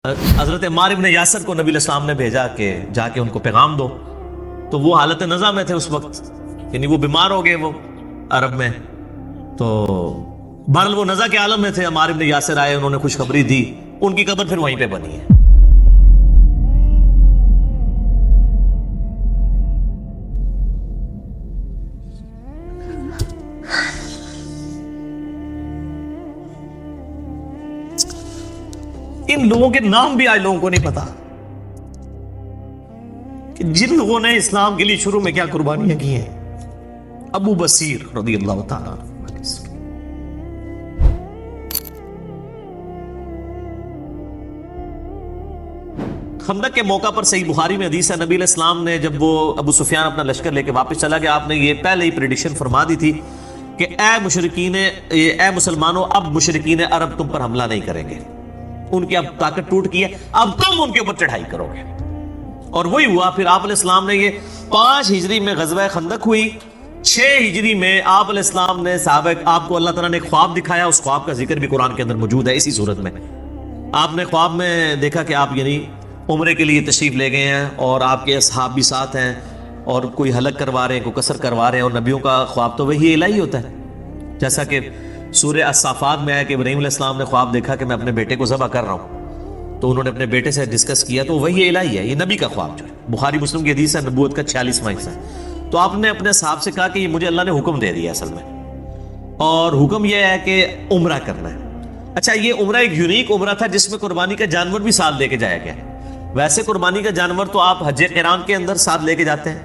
حضرت عمار ابن یاسر کو نبی علیہ السلام نے بھیجا کہ جا کے ان کو پیغام دو، تو وہ حالت نزع میں تھے اس وقت، یعنی وہ بیمار ہو گئے وہ عرب میں، تو بہرحال وہ نزع کے عالم میں تھے۔ عمار ابن یاسر آئے، انہوں نے خوشخبری دی، ان کی قبر پھر وہیں پہ بنی ہے۔ ان لوگوں کے نام بھی آج لوگوں کو نہیں پتا کہ جن لوگوں نے اسلام کے لیے شروع میں کیا قربانیاں کی ہیں۔ ابو بصیر رضی اللہ تعالیٰ عنہ، خندق کے موقع پر صحیح بخاری میں حدیث ہے، نبی علیہ السلام نے جب وہ ابو سفیان اپنا لشکر لے کے واپس چلا گیا، آپ نے یہ پہلے ہی پریڈکشن فرما دی تھی کہ اے مسلمانوں، اب مشرکین عرب تم پر حملہ نہیں کریں گے، ان کی اب طاقت ٹوٹ گئی ہے، اب تم ان کے اوپر چڑھائی کرو گے۔ اور وہی ہوا۔ پھر آپ علیہ السلام نے یہ 5 ہجری میں غزوہ خندق ہوئی، 6 ہجری میں آپ علیہ السلام نے صحابہ، آپ کو اللہ تعالیٰ نے ایک خواب دکھایا، اس خواب کا ذکر بھی قرآن کے اندر موجود ہے۔ اسی صورت میں آپ نے خواب میں دیکھا کہ آپ یعنی عمرے کے لیے تشریف لے گئے ہیں اور آپ کے اصحاب بھی ساتھ ہیں، اور کوئی حلق کروا رہے ہیں، کوئی قصر کروا رہے ہیں، اور نبیوں کا خواب تو وہی الہی ہوتا ہے، جیسا کہ سورہ الصافات میں آیا کہ ابراہیم علیہ السلام نے خواب دیکھا کہ میں اپنے بیٹے کو ذبح کر رہا ہوں، تو انہوں نے اپنے بیٹے سے ڈسکس کیا، تو وہی الہی ہے، یہ نبی کا خواب جو ہے، بخاری مسلم کی حدیث ہے، نبوت کا 46واں حصہ ہے۔ تو آپ نے اپنے صاحب سے کہا کہ یہ مجھے اللہ نے حکم دے دیا اصل میں، اور حکم یہ ہے کہ عمرہ کرنا ہے۔ اچھا، یہ عمرہ ایک یونیک عمرہ تھا جس میں قربانی کا جانور بھی ساتھ لے کے جایا گیا ہے۔ ویسے قربانی کا جانور تو آپ حج قران کے اندر ساتھ لے کے جاتے ہیں،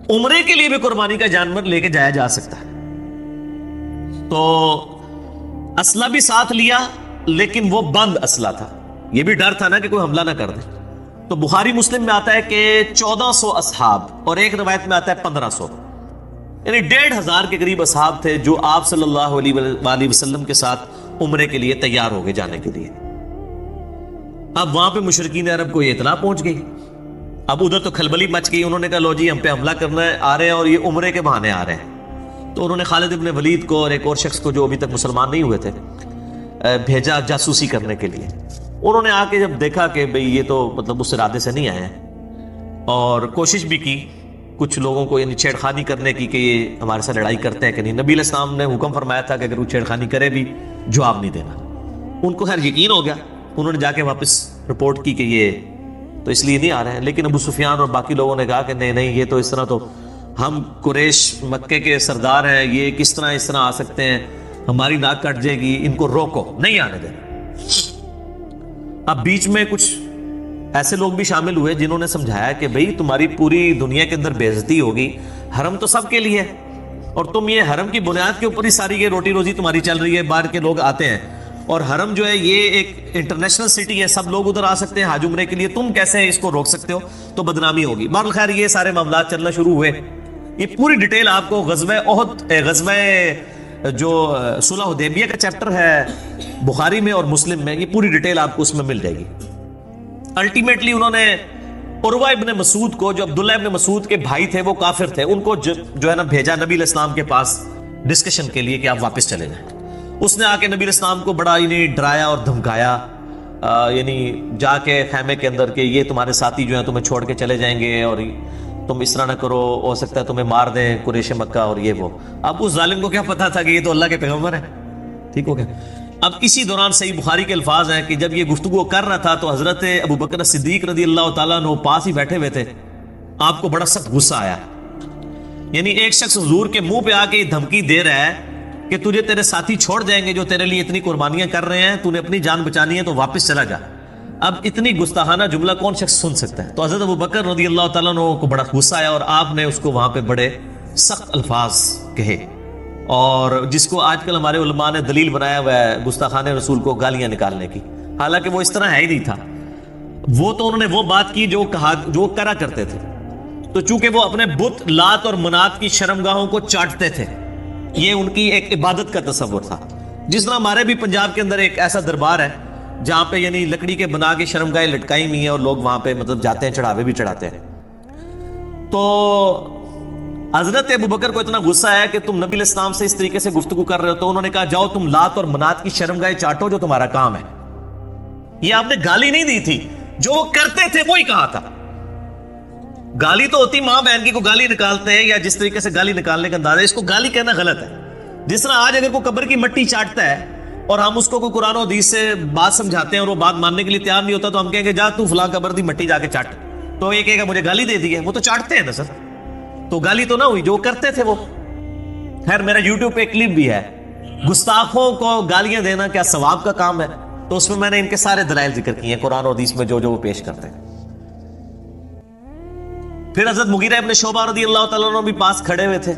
عمرے کے لیے بھی قربانی کا جانور لے کے جایا جا سکتا ہے۔ تو اسلحہ بھی ساتھ لیا، لیکن وہ بند اسلحہ تھا، یہ بھی ڈر تھا نا کہ کوئی حملہ نہ کر دے۔ تو بخاری مسلم میں آتا ہے کہ 1400 اصحاب، اور ایک روایت میں آتا ہے 1500، یعنی 1500 کے قریب اصحاب تھے جو آپ صلی اللہ علیہ وآلہ وسلم کے ساتھ عمرے کے لیے تیار ہو گئے جانے کے لیے۔ اب وہاں پہ مشرکین عرب کو یہ اطلاع پہنچ گئی، اب ادھر تو کھلبلی مچ گئی، انہوں نے کہا لو جی ہم پہ حملہ کرنا ہے، آ رہے ہیں، اور یہ عمرے کے بہانے آ رہے ہیں۔ تو انہوں نے خالد ابن ولید کو اور ایک اور شخص کو جو ابھی تک مسلمان نہیں ہوئے تھے بھیجا جاسوسی کرنے کے لیے۔ انہوں نے آ کے جب دیکھا کہ بھئی یہ تو مطلب اس ارادے سے نہیں آئے ہیں، اور کوشش بھی کی کچھ لوگوں کو یعنی چھیڑخانی کرنے کی کہ یہ ہمارے ساتھ لڑائی کرتے ہیں کہ نہیں۔ نبی علیہ السلام نے حکم فرمایا تھا کہ اگر وہ چھیڑخانی کرے بھی جواب نہیں دینا۔ ان کو خیر یقین ہو گیا، انہوں نے جا کے واپس رپورٹ کی کہ یہ تو اس لیے نہیں آ رہے ہیں، لیکن ابو سفیان اور باقی لوگوں نے کہا کہ نہیں نہیں، یہ تو اس طرح تو ہم قریش مکے کے سردار ہیں، یہ کس طرح اس طرح آ سکتے ہیں، ہماری ناک کٹ جائے گی، ان کو روکو، نہیں آنے دینا۔ اب بیچ میں کچھ ایسے لوگ بھی شامل ہوئے جنہوں نے سمجھایا کہ بھئی تمہاری پوری دنیا کے اندر بے عزتی ہوگی، حرم تو سب کے لیے ہے، اور تم یہ حرم کی بنیاد کے اوپر ہی ساری یہ روٹی روزی تمہاری چل رہی ہے، باہر کے لوگ آتے ہیں، اور حرم جو ہے یہ ایک انٹرنیشنل سٹی ہے، سب لوگ ادھر آ سکتے ہیں حج عمرے کے لیے، تم کیسے اس کو روک سکتے ہو، تو بدنامی ہوگی۔ بہرحال خیر یہ سارے معاملات چلنا شروع ہوئے۔ یہ پوری ڈیٹیل آپ کو غزوہ احد، غزوہ جو صلح حدیبیہ کا چیپٹر ہے بخاری میں اور مسلم میں، یہ پوری ڈیٹیل آپ کو اس میں مل جائے گی۔ الٹیمیٹلی انہوں نے عروہ ابن مسعود کو، جو عبداللہ ابن مسعود کے بھائی تھے، وہ کافر تھے، ان کو جو ہے نا بھیجا نبی علیہ السلام کے پاس ڈسکشن کے لیے کہ آپ واپس چلے جائیں۔ اس نے آ کے نبی علیہ السلام کو بڑا یعنی ڈرایا اور دھمکایا، یعنی جا کے خیمے کے اندر کہ یہ تمہارے ساتھی جو ہیں تمہیں چھوڑ کے چلے جائیں گے، اور تم اس طرح نہ کرو، ہو سکتا ہے تمہیں مار دیں قریش مکہ، اور یہ وہ۔ اب اس ظالم کو کیا پتا تھا کہ یہ تو اللہ کے پیغمبر ہیں، ٹھیک ہو گیا۔ اب اسی دوران صحیح بخاری کے الفاظ ہیں کہ جب یہ گفتگو کر رہا تھا تو حضرت ابو بکر صدیق رضی اللہ تعالیٰ عنہ پاس ہی بیٹھے ہوئے تھے، آپ کو بڑا سخت غصہ آیا، یعنی ایک شخص حضور کے منہ پہ آ کے یہ دھمکی دے رہا ہے کہ تجھے تیرے ساتھی چھوڑ جائیں گے جو تیرے لیے اتنی قربانیاں کر رہے ہیں، تو نے اپنی جان بچانی ہے تو واپس چلا جا۔ اب اتنی گستاخانہ جملہ کون شخص سن سکتا ہے؟ تو حضرت ابو بکر رضی اللہ تعالیٰ عنہ کو بڑا غصہ آیا، اور آپ نے اس کو وہاں پہ بڑے سخت الفاظ کہے، اور جس کو آج کل ہمارے علماء نے دلیل بنایا ہوا ہے گستاخانہ رسول کو گالیاں نکالنے کی، حالانکہ وہ اس طرح ہے ہی نہیں تھا۔ وہ تو انہوں نے وہ بات کی جو کرا کرتے تھے، تو چونکہ وہ اپنے بت لات اور منات کی شرمگاہوں کو چاٹتے تھے، یہ ان کی ایک عبادت کا تصور تھا۔ جس طرح ہمارے بھی پنجاب کے اندر ایک ایسا دربار ہے جہاں پہ یعنی لکڑی کے بنا کے شرمگاہیں لٹکائی ہوئی ہیں، اور لوگ وہاں پہ مطلب جاتے ہیں، چڑھاوے بھی چڑھاتے ہیں۔ تو حضرت ابو بکر کو اتنا غصہ ہے کہ تم نبی علیہ السلام سے اس طریقے سے گفتگو کر رہے ہو، تو انہوں نے کہا جاؤ تم لات اور منات کی شرمگاہیں چاٹو جو تمہارا کام ہے، یہ آپ نے گالی نہیں دی تھی، جو وہ کرتے تھے وہی کہا تھا۔ گالی تو ہوتی ماں بہن کی کو گالی نکالتے ہیں یا جس طریقے سے گالی نکالنے کا انداز ہے، اس کو گالی کہنا غلط ہے۔ جس طرح آج اگر کوئی قبر کی مٹی چاٹتا ہے اور ہم اس کو کوئی قرآن و حدیث سے بات سمجھاتے ہیں اور وہ بات ماننے کے لیے تیار نہیں ہوتا تو ہم کہیں گے جا تو فلاں قبر دی مٹی جا کے چاٹ، تو یہ کہے گا مجھے گالی دے دی ہے۔ وہ تو چاٹتے ہیں نا سر، تو گالی تو نہ ہوئی، جو کرتے تھے وہ۔ خیر میرا یوٹیوب پہ کلپ بھی ہے، گستاخوں کو گالیاں دینا کیا ثواب کا کام ہے، تو اس میں نے ان کے سارے دلائل ذکر کیے ہیں قرآن اور حدیث میں جو وہ پیش کرتے ہیں۔ پھر حضرت مغیرہ ابن شعبہ رضی اللہ تعالیٰ عنہ بھی پاس کھڑے ہوئے تھے،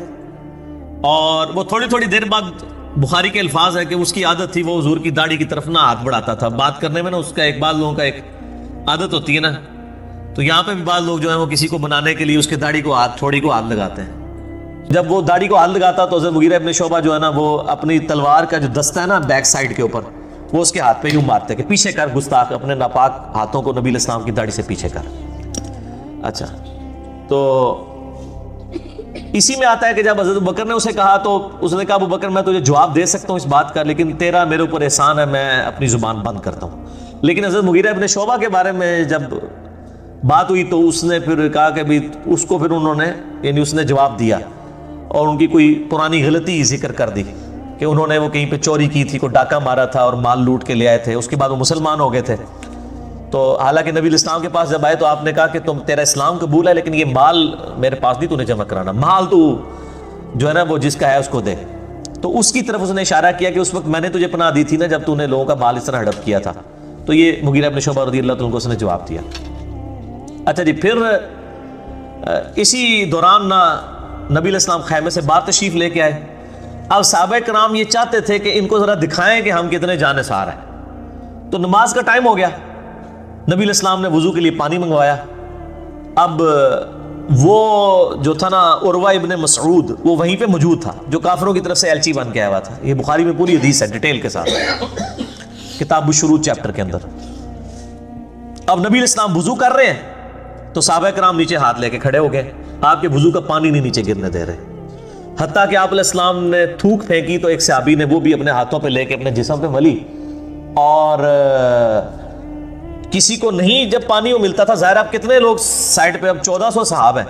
اور وہ تھوڑی تھوڑی دیر بعد، بخاری کے الفاظ ہے کہ اس کی عادت تھی وہ حضور کی داڑھی کی طرف نہ ہاتھ بڑھاتا تھا بات کرنے میں نا، اس کا ایک بعض لوگوں کا ایک عادت ہوتی ہے نا، تو یہاں پہ بھی بعض لوگ جو ہیں وہ کسی کو منانے کے لیے اس کے داڑھی کو ہاتھ، تھوڑی کو ہاتھ لگاتے ہیں۔ جب وہ داڑھی کو ہاتھ لگاتا تو حضرت مغیرہ ابن شعبہ جو ہے نا وہ اپنی تلوار کا جو دستہ ہے نا بیک سائڈ کے اوپر، وہ اس کے ہاتھ پہ یوں مارتے کہ پیچھے کر گستاخ، اپنے ناپاک ہاتھوں کو نبی علیہ السلام کی داڑھی سے پیچھے کر۔ اچھا، تو اسی میں آتا ہے کہ جب حضرت بکر نے اسے کہا تو اس نے کہا ابو بکر میں تجھے جواب دے سکتا ہوں اس بات کا، لیکن تیرا میرے اوپر احسان ہے، میں اپنی زبان بند کرتا ہوں۔ لیکن حضرت مغیرہ ابن شعبہ کے بارے میں جب بات ہوئی تو اس نے پھر کہا کہ بھی اس کو پھر انہوں نے، یعنی اس نے جواب دیا اور ان کی کوئی پرانی غلطی ذکر کر دی کہ انہوں نے وہ کہیں پہ چوری کی تھی، کوئی ڈاکہ مارا تھا اور مال لوٹ کے لے آئے تھے، اس کے بعد وہ مسلمان ہو گئے تھے۔ تو حالانکہ نبی علیہ السلام کے پاس جب آئے تو آپ نے کہا کہ تم، تیرا اسلام قبول ہے لیکن یہ مال میرے پاس نہیں تو نے جمع کرانا، مال تو جو ہے نا وہ جس کا ہے اس کو دے۔ تو اس کی طرف اس نے اشارہ کیا کہ اس وقت میں نے تجھے پناہ دی تھی نا جب تو نے لوگوں کا مال اس طرح ہڑپ کیا تھا۔ تو یہ مغیرہ ابن شعبہ رضی اللہ عنہ کو اس نے جواب دیا۔ اچھا جی، پھر اسی دوران نا نبی علیہ السلام خیمے سے باہر تشریف لے کے آئے۔ اب صحابہ کرام یہ چاہتے تھے کہ ان کو ذرا دکھائیں کہ ہم کتنے جانثار ہیں۔ تو نماز کا ٹائم ہو گیا، نبی علیہ السلام نے وضو کے لیے پانی منگوایا۔ اب وہ جو تھا نا عروہ ابن مسعود، وہ وہیں پہ موجود تھا، جو کافروں کی طرف سے ایلچی بن کے آیا ہوا تھا۔ یہ بخاری میں پوری حدیث ہے ڈیٹیل کے ساتھ، کتاب الشروط چیپٹر کے اندر۔ اب نبی علیہ السلام وضو کر رہے ہیں تو صحابہ کرام نیچے ہاتھ لے کے کھڑے ہو گئے، آپ کے وضو کا پانی نہیں نیچے گرنے دے رہے۔ حتیٰ کہ آپ علیہ السلام نے تھوک پھینکی تو ایک صحابی نے وہ بھی اپنے ہاتھوں پہ لے کے اپنے جسم پہ ملی، اور کسی کو نہیں جب پانی وہ ملتا تھا، ظاہر آپ کتنے لوگ سائڈ پہ، اب 1400 صحاب ہیں،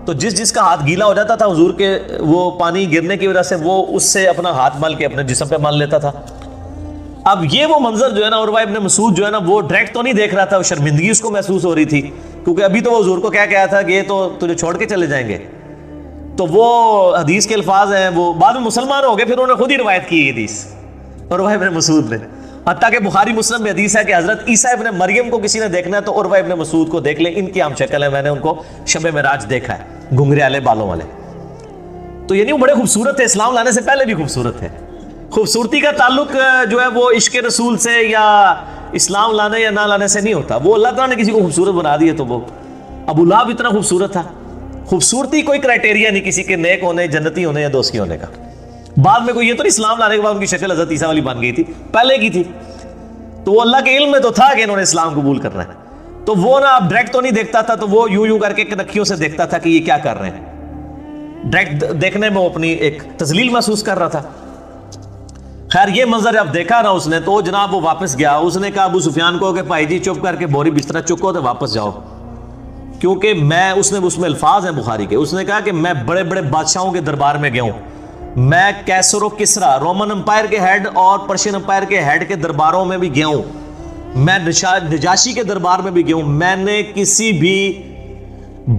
تو جس کا ہاتھ گیلا ہو جاتا تھا حضور کے وہ پانی گرنے کی وجہ سے وہ اس سے اپنا ہاتھ مل کے اپنے جسم پہ مل لیتا تھا۔ اب یہ وہ منظر جو ہے نا عروہ ابن مسعود جو ہے نا وہ ڈائریکٹ تو نہیں دیکھ رہا تھا، وہ شرمندگی اس کو محسوس ہو رہی تھی، کیونکہ ابھی تو وہ حضور کو کیا کہا تھا کہ یہ تو تجھے چھوڑ کے چلے جائیں گے۔ تو وہ حدیث کے الفاظ ہیں، وہ بعد میں مسلمان ہو گئے، پھر انہوں نے خود ہی روایت کی حدیث عروہ ابن مسعود نے۔ حتیٰ کہ بخاری مسلم میں حدیث ہے کہ حضرت عیسیٰ ابن مریم کو کسی نے دیکھنا ہے تو عروہ ابن مسعود کو دیکھ لیں، ان کی ہم شکل ہے، میں نے ان کو شب معراج دیکھا ہے، گھنگھرے والے بالوں والے۔ تو یعنی وہ بڑے خوبصورت تھے، اسلام لانے سے پہلے بھی خوبصورت تھے۔ خوبصورتی کا تعلق جو ہے وہ عشق رسول سے یا اسلام لانے یا نہ لانے سے نہیں ہوتا، وہ اللہ تعالیٰ نے کسی کو خوبصورت بنا دی ہے۔ تو وہ ابو لہب اتنا خوبصورت تھا، خوبصورتی کوئی کرائٹیریا نہیں کسی کے نیک ہونے، جنتی ہونے یا دوستی ہونے کا۔ بعد میں کوئی یہ تو نہیں اسلام لانے کے بعد ان کی شکل حضرت عیسیٰ والی بن گئی تھی، پہلے کی تھی، تو وہ اللہ کے علم میں تو تھا کہ انہوں نے اسلام قبول کرنا ہے، تو وہ نا اب ڈائریکٹ تو نہیں دیکھتا تھا، تو وہ یوں کر کے نکھیوں سے دیکھتا تھا کہ یہ کیا کر رہے ہیں، ڈائریکٹ دیکھنے میں وہ اپنی ایک تذلیل محسوس کر رہا تھا۔ خیر یہ منظر جب دیکھا نا اس نے تو جناب وہ واپس گیا، اس نے کہا ابو سفیان کو کہ بھائی جی چپ کر کے بوری بستر چکو تو واپس جاؤ، کیونکہ میں اس میں الفاظ ہیں بخاری کے، اس نے کہا کہ میں بڑے بڑے بادشاہوں کے دربار میں گیا ہوں، میں کیسر و کسرا رومن امپائر کے ہیڈ اور پرشین امپائر کے ہیڈ کے درباروں میں بھی گیا ہوں، میں نجاشی کے دربار میں بھی گیا ہوں، میں نے کسی بھی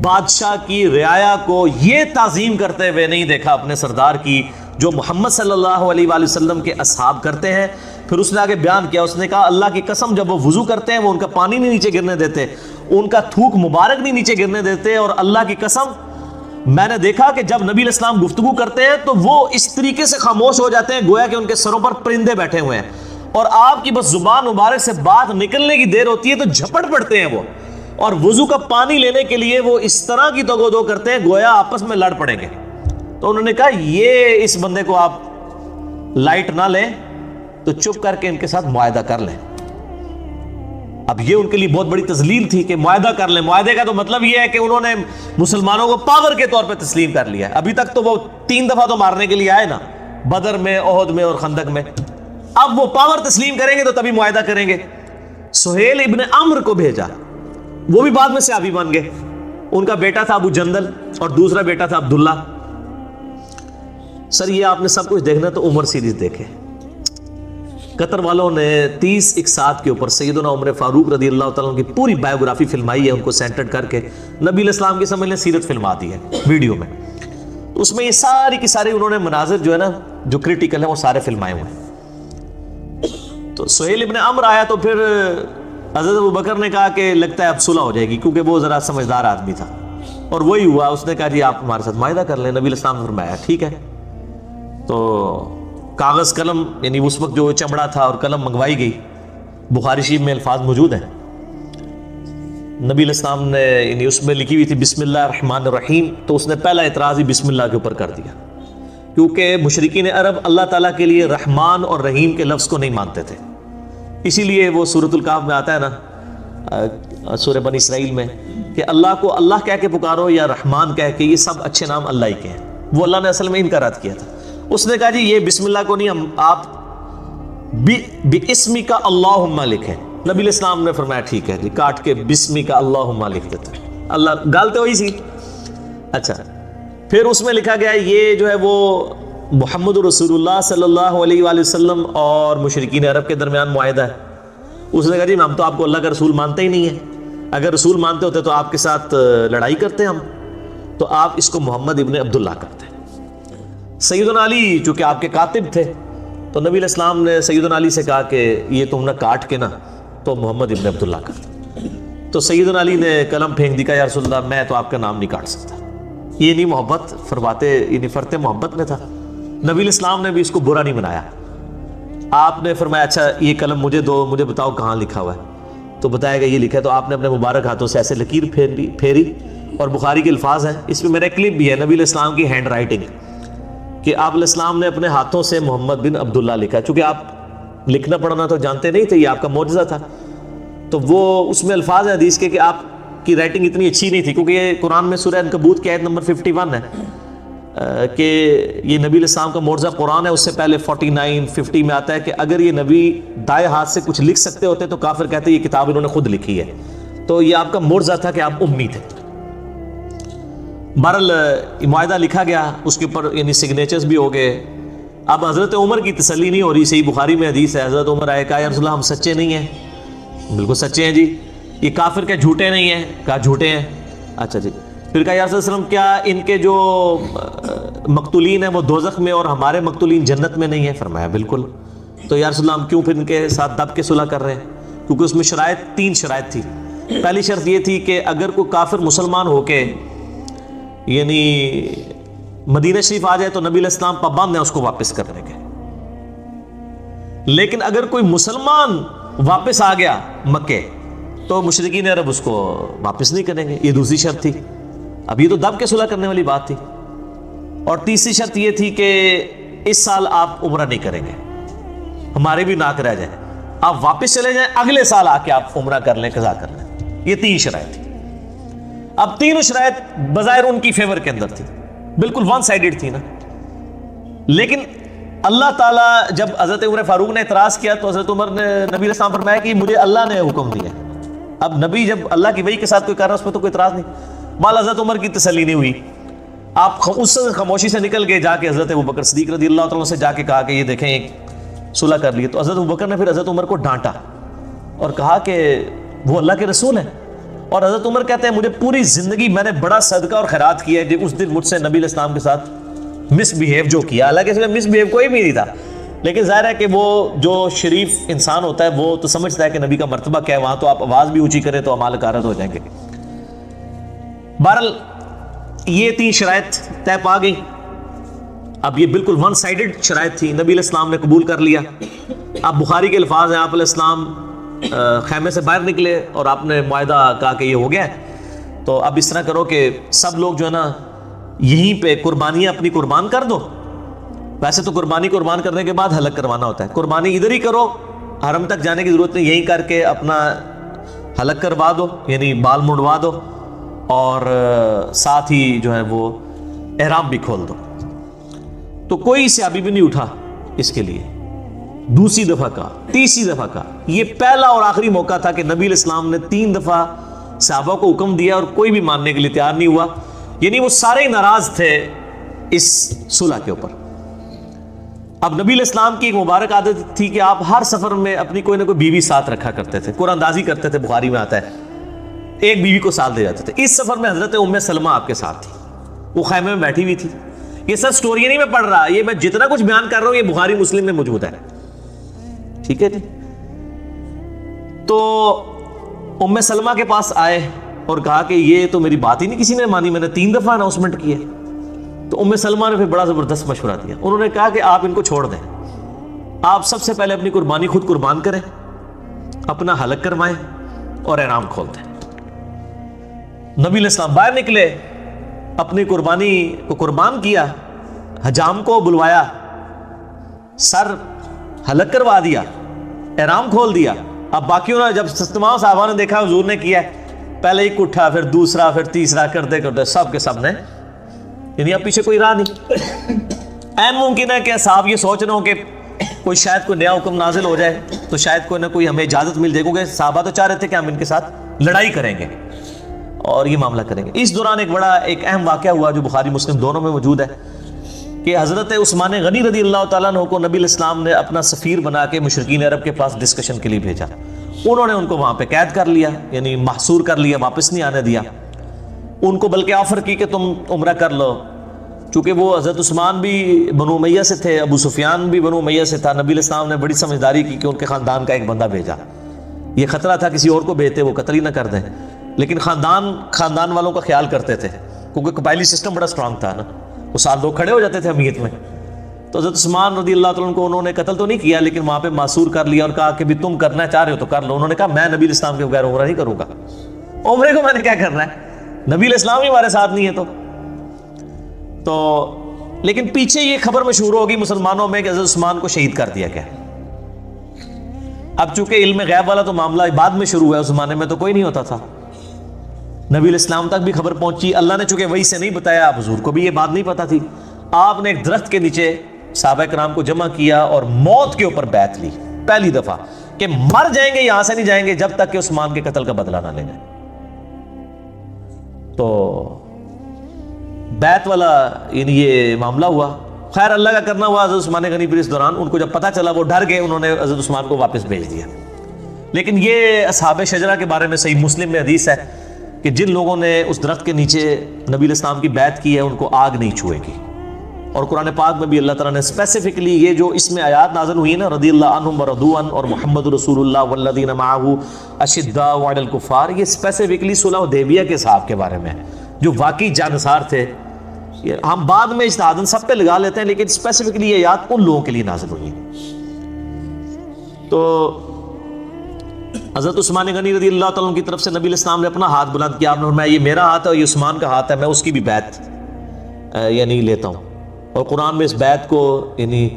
بادشاہ کی رعایا کو یہ تعظیم کرتے ہوئے نہیں دیکھا اپنے سردار کی، جو محمد صلی اللہ علیہ وآلہ وسلم کے اصحاب کرتے ہیں۔ پھر اس نے آگے بیان کیا، اس نے کہا اللہ کی قسم جب وہ وضو کرتے ہیں وہ ان کا پانی نہیں نیچے گرنے دیتے، ان کا تھوک مبارک نہیں نیچے گرنے دیتے، اور اللہ کی قسم میں نے دیکھا کہ جب نبی علیہ السلام گفتگو کرتے ہیں تو وہ اس طریقے سے خاموش ہو جاتے ہیں گویا کہ ان کے سروں پر پرندے بیٹھے ہوئے ہیں، اور آپ کی بس زبان مبارک سے بات نکلنے کی دیر ہوتی ہے تو جھپٹ پڑتے ہیں وہ، اور وضو کا پانی لینے کے لیے وہ اس طرح کی دو دو کرتے ہیں گویا آپس میں لڑ پڑیں گے۔ تو انہوں نے کہا یہ اس بندے کو آپ لائٹ نہ لیں تو چپ کر کے ان کے ساتھ معاہدہ کر لیں۔ اب یہ ان کے لیے بہت بڑی تذلیل تھی کہ معاہدہ کر لیں۔ معاہدے کا تو مطلب یہ ہے کہ انہوں نے مسلمانوں کو پاور کے طور پہ تسلیم کر لیا ہے۔ ابھی تک تو وہ 3 دفعہ تو مارنے کے لیے آئے نا، بدر میں، احد میں اور خندق میں، اب وہ پاور تسلیم کریں گے تو تبھی معاہدہ کریں گے۔ سہیل ابن عمرو کو بھیجا، وہ بھی بعد میں صحابی بن گئے. ان کا بیٹا تھا ابو جندل اور دوسرا بیٹا تھا عبداللہ. سر یہ آپ نے سب کچھ دیکھنا تو عمر سیریز دیکھے. قطر والوں نے 30 اقساط کے اوپر سیدنا عمر فاروق رضی اللہ تعالیٰ عنہ کی پوری بایوگرافی فلمائی ہے، ان کو سینٹرڈ کر کے نبی علیہ السلام کی سمجھ لیں سیرت فلما دی ہے ویڈیو میں. اس میں یہ ساری کی ساری انہوں نے مناظر جو ہے نا جو کریٹیکل ہیں وہ سارے فلمائے ہوئے ہیں. تو سہیل ابن عمرو آیا تو پھر حضرت ابوبکر نے کہا کہ لگتا ہے اب صلح ہو جائے گی، کیونکہ وہ ذرا سمجھدار آدمی تھا، اور وہی ہوا. اس نے کہا جی آپ ہمارے ساتھ معاہدہ کر لیں. نبی علیہ السلام نے فرمایا ٹھیک ہے. تو کاغذ قلم یعنی اس وقت جو چمڑا تھا اور قلم منگوائی گئی. بخاری شریف میں الفاظ موجود ہیں. نبی علیہ السلام نے یعنی اس میں لکھی ہوئی تھی بسم اللہ الرحمن الرحیم، تو اس نے پہلا اعتراض ہی بسم اللہ کے اوپر کر دیا، کیونکہ مشرکین عرب اللہ تعالیٰ کے لیے رحمان اور رحیم کے لفظ کو نہیں مانتے تھے. اسی لیے وہ سورۃ الکہف میں آتا ہے نا سورہ بنی اسرائیل میں کہ اللہ کو اللہ کہہ کے پکارو یا رحمان کہہ کے، یہ سب اچھے نام اللہ ہی کے ہیں. وہ اللہ نے اصل میں ان کا رد کیا تھا. اس نے کہا جی یہ بسم اللہ کو نہیں، ہم آپ بِاسْمِ کا اللہم لکھیں. نبی علیہ السلام نے فرمایا ٹھیک ہے جی، کاٹ کے بِاسْمِ کا اللہم لکھ دیتا ہے. اللہ گالتے ہوئی سی. اچھا پھر اس میں لکھا گیا یہ جو ہے وہ محمد رسول اللہ صلی اللہ علیہ وآلہ وسلم اور مشرکین عرب کے درمیان معاہدہ ہے. اس نے کہا جی ہم تو آپ کو اللہ کا رسول مانتے ہی نہیں ہیں، اگر رسول مانتے ہوتے تو آپ کے ساتھ لڑائی کرتے ہم، تو آپ اس کو محمد ابن عبداللہ کرتے. سیدنا علی چونکہ آپ کے کاتب تھے تو نبی علیہ السلام نے سیدنا علی سے کہا کہ یہ تم نے کاٹ کے نا تو محمد ابن عبداللہ کرتے. تو سیدنا علی نے قلم پھینک دی، کہا یا رسول اللہ میں تو آپ کا نام نہیں کاٹ سکتا. یہ نہیں محبت فرماتے، یہ نہیں فرتے محبت میں تھا. نبی علیہ السلام نے بھی اس کو برا نہیں بنایا. آپ نے فرمایا اچھا یہ قلم مجھے دو، مجھے بتاؤ کہاں لکھا ہوا ہے. تو بتایا گیا یہ لکھا ہے. تو آپ نے اپنے مبارک ہاتھوں سے ایسے لکیر پھیری اور بخاری کے الفاظ ہیں، اس میں میرا کلپ بھی ہے نبی علیہ السلام کی ہینڈ رائٹنگ کہ آپ علیہ السلام نے اپنے ہاتھوں سے محمد بن عبداللہ لکھا. چونکہ آپ لکھنا پڑھنا تو جانتے نہیں تھے، یہ آپ کا معجزہ تھا. تو وہ اس میں الفاظ ہیں حدیث کے کہ آپ کی رائٹنگ اتنی اچھی نہیں تھی، کیونکہ یہ قرآن میں سورہ عنکبوت کی آیت نمبر 51 ہے کہ یہ نبی علیہ السلام کا معجزہ قرآن ہے. اس سے پہلے 49 50 میں آتا ہے کہ اگر یہ نبی دائیں ہاتھ سے کچھ لکھ سکتے ہوتے تو کافر کہتے یہ کتاب انہوں نے خود لکھی ہے. تو یہ آپ کا معجزہ تھا کہ آپ امی تھے. بہرحال معاہدہ لکھا گیا، اس کے اوپر یعنی سگنیچرز بھی ہو گئے. اب حضرت عمر کی تسلی نہیں ہو رہی. صحیح بخاری میں حدیث ہے، حضرت عمر آئے، کہا یا رسول اللہ ہم سچے نہیں ہیں. بالکل سچے ہیں جی. یہ کافر کے جھوٹے نہیں ہیں؟ کہا جھوٹے ہیں. اچھا جی. پھر کہا یا رسول اللہ کیا ان کے جو مقتولین ہیں وہ دوزخ میں اور ہمارے مقتولین جنت میں نہیں ہیں؟ فرمایا بالکل. تو یا رسول اللہ ہم کیوں پھر ان کے ساتھ دب کے صلح کر رہے ہیں؟ کیونکہ اس میں شرائط 3 شرائط تھی. پہلی شرط یہ تھی کہ اگر کوئی کافر مسلمان ہو کے یعنی مدینہ شریف آ جائے تو نبی علیہ السلام پابند ہیں اس کو واپس کرنے کے. لیکن اگر کوئی مسلمان واپس آ گیا مکے تو مشرکین عرب اس کو واپس نہیں کریں گے. یہ دوسری شرط تھی. اب یہ تو دب کے صلح کرنے والی بات تھی. اور تیسری شرط یہ تھی کہ اس سال آپ عمرہ نہیں کریں گے، ہمارے بھی ناک رہ جائیں، آپ واپس چلے جائیں، اگلے سال آ کے آپ عمرہ کر لیں، قضا کر لیں. یہ 3 شرائط تھی. اب تینوں شرائط بظاہر ان کی فیور کے اندر تھی، بالکل ون سائیڈڈ تھی نا. لیکن اللہ تعالیٰ جب حضرت عمر فاروق نے اعتراض کیا تو حضرت عمر نے نبی علیہ السلام فرمایا کہ مجھے اللہ نے حکم دیا. اب نبی جب اللہ کی وحی کے ساتھ کوئی کر رہا ہے اس میں تو کوئی اعتراض نہیں. مال حضرت عمر کی تسلی نہیں ہوئی. آپ اس سے خاموشی سے نکل گئے، جا کے حضرت ابوبکر صدیق رضی اللہ تعالیٰ سے جا کے کہا کہ یہ دیکھیں ایک صلح کر لیے. تو حضرت ابوبکر نے پھر حضرت عمر کو ڈانٹا اور کہا کہ وہ اللہ کے رسول ہیں. اور حضرت عمر کہتے ہیں مجھے پوری زندگی میں نے بڑا صدقہ اور خیرات کیا ہے، اس دن مجھ سے نبی علیہ السلام کے ساتھ مس بیہیو جو کیا. حالانکہ اس میں مس بیہیو کوئی بھی نہیں تھا، لیکن ظاہر ہے کہ وہ جو شریف انسان ہوتا ہے وہ تو سمجھتا ہے کہ نبی کا مرتبہ کیا ہے، وہاں تو آپ آواز بھی اونچی کریں تو اعمال غارت ہو جائیں گے. بہرحال یہ 3 شرائط طے پا گئی. اب یہ بالکل ون سائیڈڈ شرائط تھی. نبی علیہ السلام نے قبول کر لیا. اب بخاری کے الفاظ ہیں، آپ علیہ السلام خیمے سے باہر نکلے اور آپ نے معاہدہ کہا کہ یہ ہو گیا ہے، تو اب اس طرح کرو کہ سب لوگ جو ہے نا یہیں پہ قربانیاں اپنی قربان کر دو. ویسے تو قربانی قربان کرنے کے بعد حلق کروانا ہوتا ہے، قربانی ادھر ہی کرو، حرم تک جانے کی ضرورت نہیں، یہیں کر کے اپنا حلق کروا دو، یعنی بال منڈوا دو، اور ساتھ ہی جو ہے وہ احرام بھی کھول دو. تو کوئی صحابی بھی نہیں اٹھا اس کے لیے. دوسری دفعہ کا، تیسری دفعہ کا، یہ پہلا اور آخری موقع تھا کہ نبی علیہ السلام نے 3 دفعہ صحابہ کو حکم دیا اور کوئی بھی ماننے کے لیے تیار نہیں ہوا. یعنی وہ سارے ناراض تھے اس صلح کے اوپر. اب نبی علیہ السلام کی ایک مبارک عادت تھی کہ آپ ہر سفر میں اپنی کوئی نہ کوئی بیوی ساتھ رکھا کرتے تھے، قرآن اندازی کرتے تھے، بخاری میں آتا ہے ایک بیوی کو ساتھ دے جاتے تھے. اس سفر میں حضرت ام سلمہ آپ کے ساتھ تھی، وہ خیمے میں بیٹھی ہوئی تھی. یہ سب سٹوری نہیں میں پڑھ رہا، یہ میں جتنا کچھ بیان کر رہا ہوں یہ بخاری مسلم میں موجود ہے. ٹھیک ہے جی. تو ام سلمہ کے پاس آئے اور کہا کہ یہ تو میری بات ہی نہیں کسی نے مانی، میں نے 3 دفعہ اناؤنسمنٹ کی ہے. تو ام سلمہ نے پھر بڑا زبردست مشورہ دیا. انہوں نے کہا کہ آپ ان کو چھوڑ دیں، آپ سب سے پہلے اپنی قربانی خود قربان کریں، اپنا حلق کروائیں اور احرام کھول دیں. نبی علیہ السلام باہر نکلے، اپنی قربانی کو قربان کیا، حجام کو بلوایا، سر حلق کروا دیا، احرام کھول دیا. اب باقیوں نے جب تمام صحابہ نے دیکھا حضور نے کیا، پہلے ایک اٹھا، پھر دوسرا، پھر تیسرا، کرتے کرتے سب کے سب نے، یعنی اب پیچھے کوئی راہ نہیں. این ممکن ہے کہ صاحب یہ سوچ رہے ہوں کہ کوئی شاید کوئی نیا حکم نازل ہو جائے تو شاید کوئی نہ کوئی ہمیں اجازت مل جائے، کیونکہ صحابہ تو چاہ رہے تھے کہ ہم ان کے ساتھ لڑائی کریں گے اور یہ معاملہ کریں گے. اس دوران ایک اہم واقعہ ہوا جو بخاری مسلم دونوں میں موجود ہے کہ حضرت عثمان غنی رضی اللہ تعالیٰ عنہ کو نبی علیہ السلام نے اپنا سفیر بنا کے مشرکین عرب کے پاس ڈسکشن کے لیے بھیجا. انہوں نے ان کو وہاں پہ قید کر لیا، یعنی محصور کر لیا، واپس نہیں آنے دیا. ان کو بلکہ آفر کی کہ تم عمرہ کر لو، چونکہ وہ حضرت عثمان بھی بنو امیہ سے تھے، ابو سفیان بھی بنو امیہ سے تھا. نبی علیہ السلام نے بڑی سمجھداری کی کہ ان کے خاندان کا ایک بندہ بھیجا. یہ خطرہ تھا کسی اور کو بھیجتے وہ قتل ہی نہ کر دیں، لیکن خاندان والوں کا خیال کرتے تھے کیونکہ قبائلی سسٹم بڑا سٹرانگ تھا نا، وہ سال لوگ کھڑے ہو جاتے تھے امیت میں. تو حضرت عثمان رضی اللہ تعالیٰ کو انہوں نے قتل تو نہیں کیا، لیکن وہاں پہ معصور کر لیا اور کہا کہ بھی تم کرنا چاہ رہے ہو تو کر لو. انہوں نے کہا میں نبی علیہ السلام کے بغیر عمرہ نہیں کروں گا، عمرے کو میں نے کیا کرنا ہے، نبی علیہ السلام ہی ہمارے ساتھ نہیں ہے. تو لیکن پیچھے یہ خبر مشہور ہوگی مسلمانوں میں کہ حضرت عثمان کو شہید کر دیا گیا. اب چونکہ علم غیب والا تو معاملہ بعد میں شروع ہوا ہے، اس زمانے میں تو کوئی نہیں ہوتا تھا. نبی علیہ السلام تک بھی خبر پہنچی، اللہ نے چونکہ وہی سے نہیں بتایا، آپ حضور کو بھی یہ بات نہیں پتا تھی. آپ نے ایک درخت کے نیچے صحابہ کرام کو جمع کیا اور موت کے اوپر بیعت لی پہلی دفعہ کہ مر جائیں گے یہاں سے نہیں جائیں گے جب تک کہ عثمان کے قتل کا بدلہ نہ لیں گے. تو بیعت والا یعنی یہ معاملہ ہوا. خیر اللہ کا کرنا ہوا. حضرت عثمان غنی پھر اس دوران ان کو جب پتہ چلا وہ ڈر گئے، انہوں نے حضرت عثمان کو واپس بھیج دیا. لیکن یہ اصحاب شجرہ کے بارے میں صحیح مسلم میں حدیث ہے کہ جن لوگوں نے اس درخت کے نیچے نبی علیہ السلام کی بیعت کی ہے ان کو آگ نہیں چھوئے گی. اور قرآن پاک میں بھی اللہ تعالیٰ نے اسپیسیفکلی یہ جو اس میں آیات نازل ہوئی نا، رضی اللہ عنہم ورضوا عنہ اور محمد رسول اللہ والذین معہ اشداء علی الکفار، یہ اسپیسیفکلی صلح حدیبیہ کے صحابہ کے بارے میں جو واقعی جانسار تھے. ہم بعد میں اجتہاداً سب پہ لگا لیتے ہیں، لیکن اسپیسیفکلی یہ آیات ان لوگوں کے لیے نازل ہوئی. تو حضرت عثمان غنی رضی اللہ تعالیٰ عنہ کی طرف سے نبی علیہ السلام نے اپنا ہاتھ بلند کیا. آپ نے فرمایا یہ میرا ہاتھ ہے اور یہ عثمان کا ہاتھ ہے، میں اس کی بھی بیعت یعنی لیتا ہوں. اور قرآن میں اس بیعت کو یعنی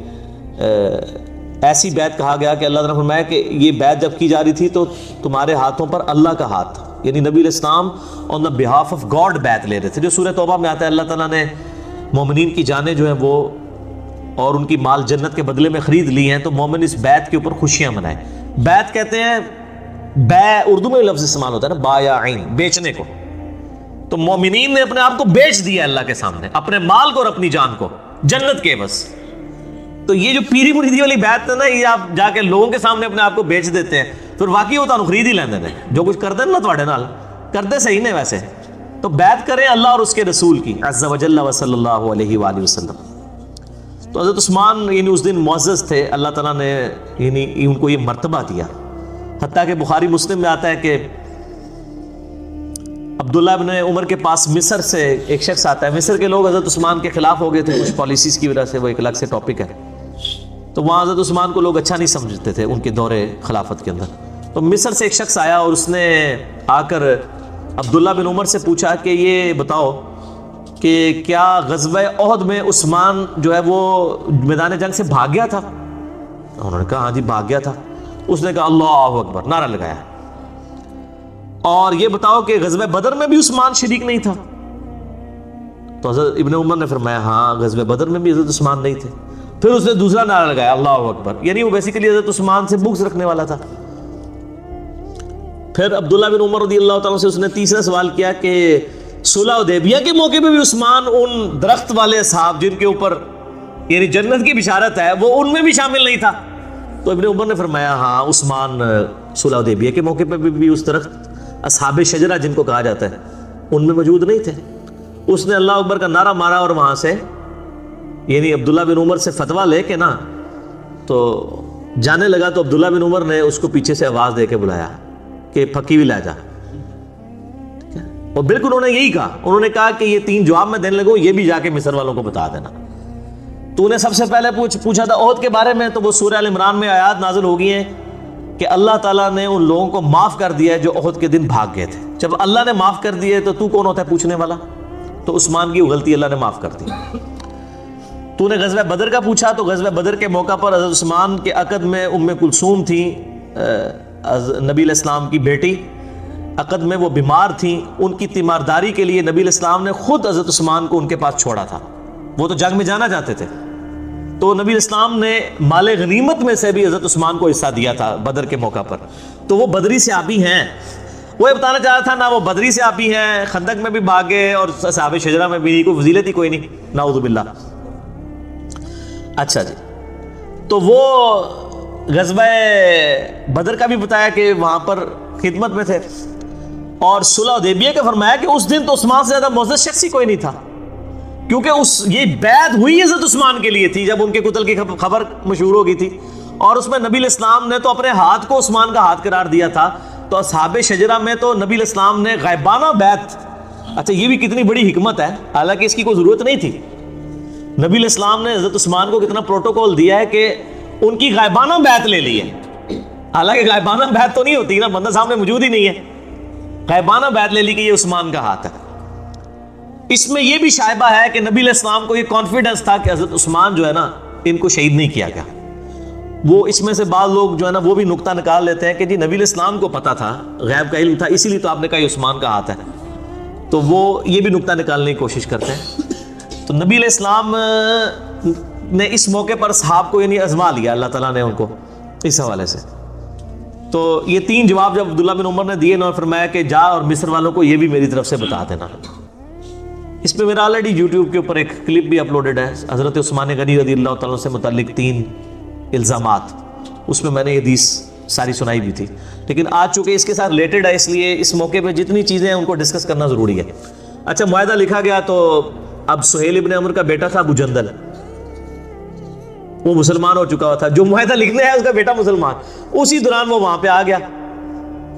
ایسی بیعت کہا گیا کہ اللہ تعالیٰ نے فرمایا کہ یہ بیعت جب کی جا رہی تھی تو تمہارے ہاتھوں پر اللہ کا ہاتھ تھا، یعنی نبی علیہ السلام آن دا بہاف آف گاڈ بیعت لے رہے تھے. جو سورہ توبہ میں آتا ہے اللہ تعالیٰ نے مومنین کی جانیں جو ہیں وہ اور ان کی مال جنت کے بدلے میں خرید لی ہیں، تو مومن اس بیعت کے اوپر خوشیاں منائیں. بیعت کہتے ہیں، بے اردو میں لفظ استعمال ہوتا ہے نا، با یا عین، بیچنے کو. تو مومنین نے اپنے آپ کو بیچ دیا اللہ کے سامنے، اپنے مال کو اور اپنی جان کو جنت کے بس. تو یہ جو پیری مریدی والی بیعت ہے نا، یہ آپ جا کے لوگوں کے سامنے اپنے آپ کو بیچ دیتے ہیں، پھر واقعی ہوتا ہے خرید ہی لیندے نے. جو کچھ کرتے ہیں نا تواڈے نال کرتے صحیح نے ویسے، تو بیعت کریں اللہ اور اس کے رسول کی عز وجل و صلی اللہ علیہ وآلہ وسلم. تو حضرت عثمان یعنی اس دن معزز تھے، اللہ تعالیٰ نے یعنی ان کو یہ مرتبہ دیا. حتیٰ کہ بخاری مسلم میں آتا ہے کہ عبداللہ ابن عمر کے پاس مصر سے ایک شخص آتا ہے. مصر کے لوگ حضرت عثمان کے خلاف ہو گئے تھے کچھ پالیسیز کی وجہ سے، وہ ایک الگ سے ٹاپک ہے. تو وہاں حضرت عثمان کو لوگ اچھا نہیں سمجھتے تھے ان کے دور خلافت کے اندر. تو مصر سے ایک شخص آیا اور اس نے آ کر عبداللہ بن عمر سے پوچھا کہ یہ بتاؤ کہ کیا غزوہ احد میں عثمان جو ہے وہ میدان جنگ سے بھاگ گیا تھا؟ انہوں نے کہا ہاں جی بھاگ گیا تھا. اس نے کہا اللہ اکبر، نعرہ لگایا. اور یہ بتاؤ کہ غزوہ بدر میں بھی عثمان شریک نہیں تھا؟ تو حضرت ابن عمر نے فرمایا ہاں غزوہ بدر میں بھی حضرت عثمان نہیں تھے. پھر اس نے دوسرا نعرہ لگایا اللہ اکبر، یعنی وہ بیسیکلی حضرت عثمان سے بغض رکھنے والا تھا۔ پھر عبداللہ بن عمر رضی اللہ تعالیٰ سے اس نے تیسرا سوال کیا کہ صلح حدیبیہ کے موقع پہ بھی عثمان ان درخت والے اصحاب جن کے اوپر یعنی جنت کی بشارت ہے وہ ان میں بھی شامل نہیں تھا؟ تو ابن عمر نے فرمایا ہاں عثمان صلح حدیبیہ کے موقع پہ بھی اس درخت اصحاب شجرہ جن کو کہا جاتا ہے ان میں موجود نہیں تھے۔ اس نے اللہ اکبر کا نعرہ مارا اور وہاں سے یعنی عبداللہ بن عمر سے فتویٰ لے کے نا تو جانے لگا، تو عبداللہ بن عمر نے اس کو پیچھے سے آواز دے کے بلایا کہ پھکی بھی لا جا، اور بالکل انہوں نے یہی کہا، انہوں نے کہا کہ یہ 3 جواب میں دینے لگوں، یہ بھی جا کے مصر والوں کو بتا دینا۔ تو انہیں سب سے پہلے پوچھا تھا احد کے بارے میں، تو وہ سورہ ال عمران میں آیات نازل ہو گئی ہیں کہ اللہ تعالیٰ نے ان لوگوں کو معاف کر دیا ہے جو احد کے دن بھاگ گئے تھے۔ جب اللہ نے معاف کر دیے تو کون ہوتا ہے پوچھنے والا؟ تو عثمان کی غلطی اللہ نے معاف کر دی۔ تو نے غزوہ بدر کا پوچھا، تو غزوہ بدر کے موقع پر حضرت عثمان کے عقد میں ام کلثوم تھی نبی علیہ السلام کی بیٹی، عقد میں وہ بیمار تھیں، ان کی تیمارداری کے لیے نبی علیہ السلام نے خود حضرت عثمان کو ان کے پاس چھوڑا تھا، وہ تو جنگ میں جانا چاہتے تھے، تو نبی علیہ السلام نے مال غنیمت میں سے بھی حضرت عثمان کو حصہ دیا تھا بدر کے موقع پر۔ تو وہ بدری صحابی ہیں، وہ یہ بتانا چاہ رہا تھا نا وہ بدری صحابی ہیں، خندق میں بھی بھاگے اور اصحاب شجرہ میں بھی کوئی فضیلت ہی کوئی نہیں، نعوذ باللہ۔ اچھا جی، تو وہ غزوہ بدر کا بھی بتایا کہ وہاں پر خدمت میں تھے، اور صلح حدیبیہ کا فرمایا کہ اس دن تو عثمان سے زیادہ معزز شخص ہی کوئی نہیں تھا، کیونکہ یہ بیعت ہوئی حضرت عثمان کے لیے تھی جب ان کے قتل کی خبر مشہور ہو گئی تھی، اور اس میں نبی علیہ السلام نے تو اپنے ہاتھ کو عثمان کا ہاتھ قرار دیا تھا، تو اصحاب شجرہ میں تو نبی علیہ السلام نے غائبانہ بیعت، اچھا یہ بھی کتنی بڑی حکمت ہے، حالانکہ اس کی کوئی ضرورت نہیں تھی، نبی علیہ السلام نے حضرت عثمان کو کتنا پروٹوکول دیا ہے کہ ان کی غائبانہ بیعت لے لی ہے، حالانکہ غائبانہ بیعت تو نہیں ہوتی نا، بندہ سامنے موجود ہی نہیں ہے، غائبانہ بیعت لے لی کہ یہ عثمان کا ہاتھ ہے۔ اس میں یہ بھی شائبہ ہے کہ نبی علیہ السلام کو یہ کانفیڈنس تھا کہ حضرت عثمان جو ہے نا ان کو شہید نہیں کیا گیا۔ وہ اس میں سے بعض لوگ جو ہے نا وہ بھی نقطہ نکال لیتے ہیں کہ جی نبی علیہ السلام کو پتا تھا، غیب کا علم تھا، اسی لیے تو آپ نے کہا یہ عثمان کا ہاتھ ہے، تو وہ یہ بھی نقطہ نکالنے کی کوشش کرتے ہیں۔ تو نبی علیہ السلام نے اس موقع پر صحاب کو یعنی آزما لیا اللہ تعالیٰ نے ان کو اس حوالے سے۔ تو یہ 3 جواب جب عبداللہ بن عمر نے دیے انہوں نے فرمایا کہ جا اور مصر والوں کو یہ بھی میری طرف سے بتا دینا۔ اس پہ میرا آلریڈی یوٹیوب کے اوپر ایک کلپ بھی اپلوڈڈ ہے حضرت عثمان غنی رضی اللہ تعالیٰ سے متعلق 3 الزامات، اس میں میں نے یہ حدیث ساری سنائی بھی تھی، لیکن آج چونکہ اس کے ساتھ ریلیٹڈ ہے اس لیے اس موقع پہ جتنی چیزیں ہیں ان کو ڈسکس کرنا ضروری ہے۔ اچھا معاہدہ لکھا گیا، تو اب سہیل ابن عمر کا بیٹا تھا ابو جندل، وہ مسلمان ہو چکا ہوا تھا، جو معاہدہ لکھنے ہے اس کا بیٹا مسلمان، اسی دوران وہ وہاں پہ آ گیا،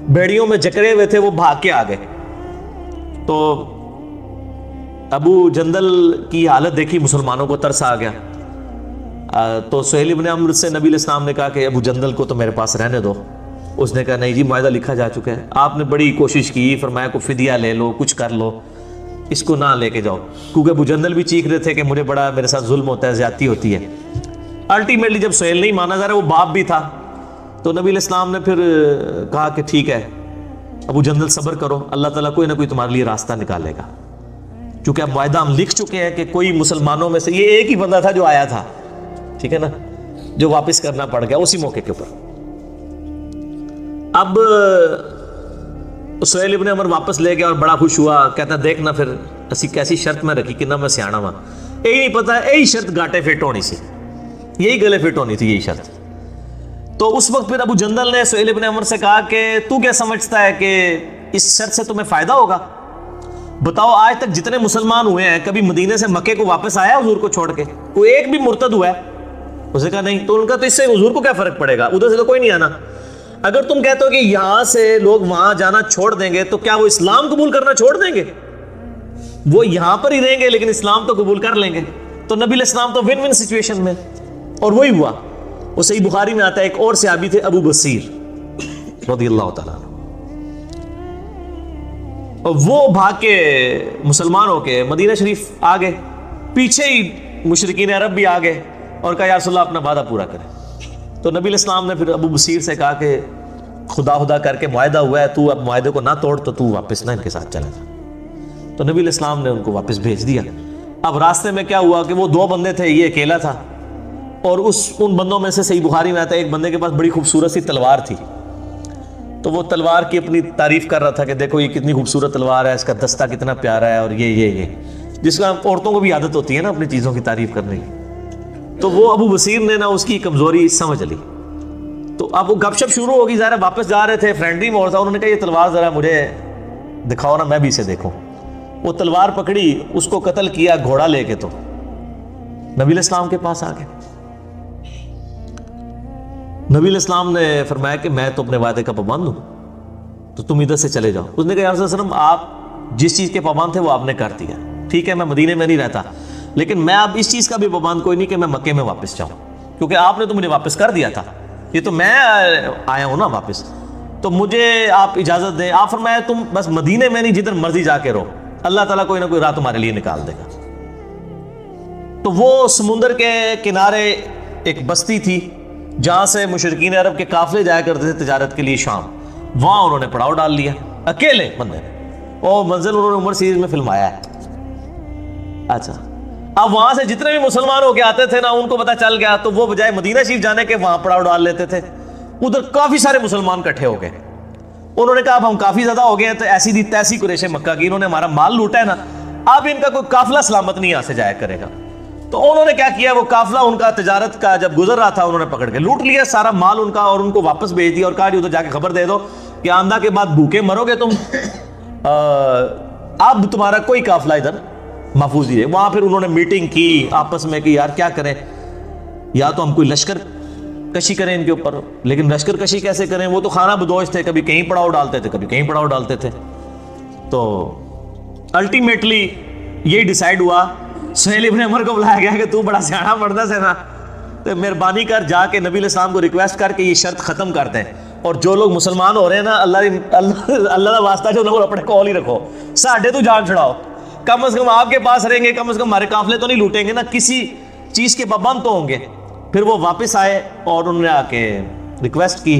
بیڑیوں میں جکڑے ہوئے تھے، وہ بھاگ کے آ گئے، تو ابو جندل کی حالت دیکھی مسلمانوں کو ترس آ گیا، تو سہیل ابن عمر سے نبی علیہ السلام نے کہا کہ ابو جندل کو تو میرے پاس رہنے دو، اس نے کہا نہیں جی معاہدہ لکھا جا چکا ہے، آپ نے بڑی کوشش کی، فرمایا کو فدیہ لے لو، کچھ کر لو، اس کو نہ لے کے جاؤ، کیونکہ ابو جندل بھی چیخ رہے تھے کہ مجھے بڑا میرے ساتھ ظلم ہوتا ہے، زیادتی ہوتی ہے۔ الٹیمیٹلی جب سہیل نہیں مانا جا رہا، وہ باپ بھی تھا، تو نبی علیہ السلام نے پھر کہا کہ ٹھیک ہے ابو جندل صبر کرو، اللہ تعالیٰ کوئی نہ کوئی تمہارے لیے راستہ نکالے گا، چونکہ اب معاہدہ ہم لکھ چکے ہیں کہ کوئی مسلمانوں میں سے، یہ ایک ہی بندہ تھا جو آیا تھا، ٹھیک ہے نا، جو واپس کرنا پڑ گیا اسی موقع کے اوپر۔ اب سہیل ابن عمر واپس لے گیا اور بڑا خوش ہوا، کہتا دیکھنا پھر اسی کیسی شرط میں رکھی کہ نہ میں سیانا ہوا، یہی نہیں پتا یہی شرط گاٹے فٹ ہونی سی، یہی گلے فٹ ہونی تھی، یہی شرط۔ تو اس وقت پھر ابو جندل نے سہیل ابن عمر سے کہا کہ تو کیا سمجھتا ہے کہ اس شرط سے تمہیں فائدہ ہوگا؟ بتاؤ آج تک جتنے مسلمان ہوئے ہیں کبھی مدینے سے مکے کو واپس آیا حضور کو چھوڑ کے؟ کوئی ایک بھی مرتد ہوا ہے؟ اس نے کہا نہیں۔ تو ان کا تو اس سے حضور کو کیا فرق پڑے گا، ادھر سے تو کوئی نہیں آنا۔ اگر تم کہتے ہو کہ یہاں سے لوگ وہاں جانا چھوڑ دیں گے تو کیا وہ اسلام قبول کرنا چھوڑ دیں گے؟ وہ یہاں پر ہی رہیں گے لیکن اسلام تو قبول کر لیں گے۔ تو نبی علیہ السلام تو ون ون سچویشن میں، اور وہی ہوا۔ وہ صحیح بخاری میں آتا ہے، ایک اور صحابی تھے ابو بصیر رضی اللہ تعالیٰ، اور وہ بھاگ کے مسلمان ہو کے مدینہ شریف آ گئے، پیچھے ہی مشرکین عرب بھی آ گئے اور کہا یا رسول اللہ اپنا وعدہ پورا کرے۔ تو نبی علیہ السلام نے پھر ابو بصیر سے کہا کہ خدا کر کے معاہدہ ہوا ہے، تو اب معاہدے کو نہ توڑ، تو واپس نہ ان کے ساتھ چلا جا۔ تو نبی علیہ السلام نے ان کو واپس بھیج دیا۔ اب راستے میں کیا ہوا کہ وہ 2 بندے تھے، یہ اکیلا تھا، اور ان بندوں میں سے صحیح بخاری میں آتا ہے ایک بندے کے پاس بڑی خوبصورت سی تلوار تھی، تو وہ تلوار کی اپنی تعریف کر رہا تھا کہ دیکھو یہ کتنی خوبصورت تلوار ہے، اس کا دستہ کتنا پیارا ہے، اور یہ جس کا عورتوں کو بھی عادت ہوتی ہے نا اپنی چیزوں کی تعریف کرنے کی۔ تو وہ ابو بصیر نے نا اس کی کمزوری سمجھ لی، تو اب وہ گپ شپ شروع ہوگی، ظاہر واپس جا رہے تھے، فرینڈلی ماحول تھا، انہوں نے کہا یہ تلوار ذرا مجھے دکھاؤ نا، میں بھی اسے دیکھوں۔ وہ تلوار پکڑی، اس کو قتل کیا گھوڑا لے کے، تو نبی علیہ السلام کے پاس آ گئے۔ نبی علیہ السلام نے فرمایا کہ میں تو اپنے وعدے کا پابند ہوں، تو تم ادھر سے چلے جاؤ۔ اس نے کہا یا رسول اللہ صلی اللہ علیہ وسلم آپ جس چیز کے پابند تھے وہ آپ نے کر دیا، ٹھیک ہے میں مدینے میں نہیں رہتا، لیکن میں اب اس چیز کا بھی پابند کوئی نہیں کہ میں مکے میں واپس جاؤں، کیونکہ آپ نے تو مجھے واپس کر دیا تھا، یہ تو میں آیا ہوں نا واپس، تو مجھے آپ اجازت دیں۔ آپ فرمایا تم بس مدینے میں نہیں، جدھر مرضی جا کے رہو، اللہ تعالیٰ کوئی نہ کوئی راہ تمہارے لیے نکال دے گا۔ تو وہ سمندر کے کنارے ایک بستی تھی جہاں سے مشرکین عرب کے قافلے جایا کرتے تھے تجارت کے لیے شام، وہاں انہوں نے پڑاؤ ڈال لیا اکیلے بندے نے، وہ منزل انہوں نے عمر سیریز میں فلمایا ہے۔ اچھا اب وہاں سے جتنے بھی مسلمان ہو کے آتے تھے نا، ان کو پتہ چل گیا، تو وہ بجائے مدینہ شریف جانے کے وہاں پڑاؤ ڈال لیتے تھے۔ ادھر کافی سارے مسلمان اکٹھے ہو گئے، انہوں نے کہا اب ہم کافی زیادہ ہو گئے ہیں، تو ایسی دی تیسی قریش مکہ کی، انہوں نے ہمارا مال لوٹا ہے نا، اب ان کا کوئی قافلہ سلامت نہیں یہاں سے جایا کرے گا۔ تو انہوں نے کیا کیا، وہ قافلہ ان کا تجارت کا جب گزر رہا تھا، انہوں نے پکڑ کے لوٹ لیا سارا مال ان کا، اور ان کو واپس بھیج دیا، اور کہا جی ادھر جا کے خبر دے دو کہ آندہ کے بعد بھوکے مرو گے تم، اب تمہارا کوئی قافلہ ادھر محفوظ نہیں ہے۔ وہاں پھر انہوں نے میٹنگ کی آپس میں کہ یار کیا کریں، یا تو ہم کوئی لشکر کشی کریں ان کے اوپر، لیکن لشکر کشی کیسے کریں، وہ تو خانہ بدوش تھے، کبھی کہیں پڑاؤ ڈالتے تھے کبھی کہیں پڑاؤ ڈالتے تھے۔ تو الٹیمیٹلی یہی ڈیسائیڈ ہوا، سہیل ابن عمر کو بلایا گیا کہ تو بڑا سیاڑا مرد ہے نا، تو مہربانی کر جا کے نبی علیہ السلام کو ریکویسٹ کر کے یہ شرط ختم کر دیں، اور جو لوگ مسلمان ہو رہے ہیں نا، اللہ کا واسطہ جو لوگ اپنے کول ہی رکھو، ساڈے تو جان چھڑاؤ، کم از کم آپ کے پاس رہیں گے، کم از کم ہمارے قافلے تو نہیں لوٹیں گے نا، کسی چیز کے پابند تو ہوں گے۔ پھر وہ واپس آئے اور انہوں نے آ کے ریکویسٹ کی،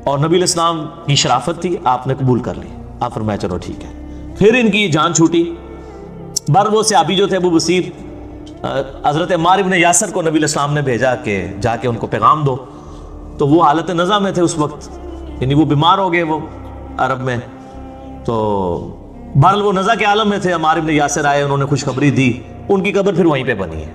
اور نبی علیہ السلام کی شرافت تھی، آپ نے قبول کر لی، آپ فرمایا چلو ٹھیک ہے۔ پھر ان کی جان چھوٹی، بر وہ صحابی جو تھے ابو بصیر، حضرت عمار ابن یاسر کو نبی علیہ السلام نے بھیجا کہ جا کے ان کو پیغام دو، تو وہ حالت نزع میں تھے اس وقت، یعنی وہ بیمار ہو گئے وہ عرب میں، تو بہرحال وہ نزع کے عالم میں تھے۔ عمار ابن یاسر آئے، انہوں نے خوشخبری دی، ان کی قبر پھر وہیں پہ بنی ہے۔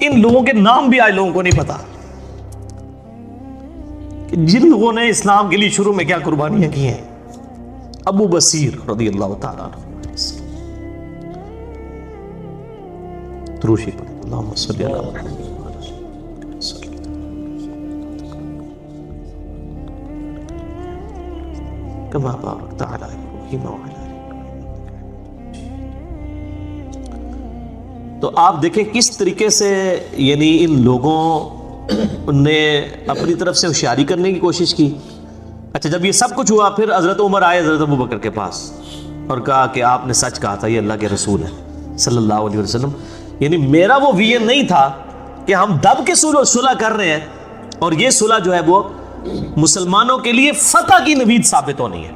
ان لوگوں کے نام بھی آج لوگوں کو نہیں پتا کہ جن لوگوں نے اسلام کے لیے شروع میں کیا قربانیاں کی ہیں۔ ابو بصیر رضی اللہ تعالیٰ عنہ، دروشی پڑھیں، اللہم صلی علی محمد کما بارکت علی ابراہیم وعلی آل ابراہیم۔ تو آپ دیکھیں کس طریقے سے یعنی ان لوگوں نے اپنی طرف سے ہوشیاری کرنے کی کوشش کی۔ اچھا جب یہ سب کچھ ہوا، پھر حضرت عمر آئے حضرت ابوبکر کے پاس اور کہا کہ آپ نے سچ کہا تھا، یہ اللہ کے رسول ہے صلی اللہ علیہ وسلم، یعنی میرا وہ ویژن نہیں تھا کہ ہم دب کے صلح کر رہے ہیں، اور یہ صلح جو ہے وہ مسلمانوں کے لیے فتح کی نوید ثابت ہونی ہے۔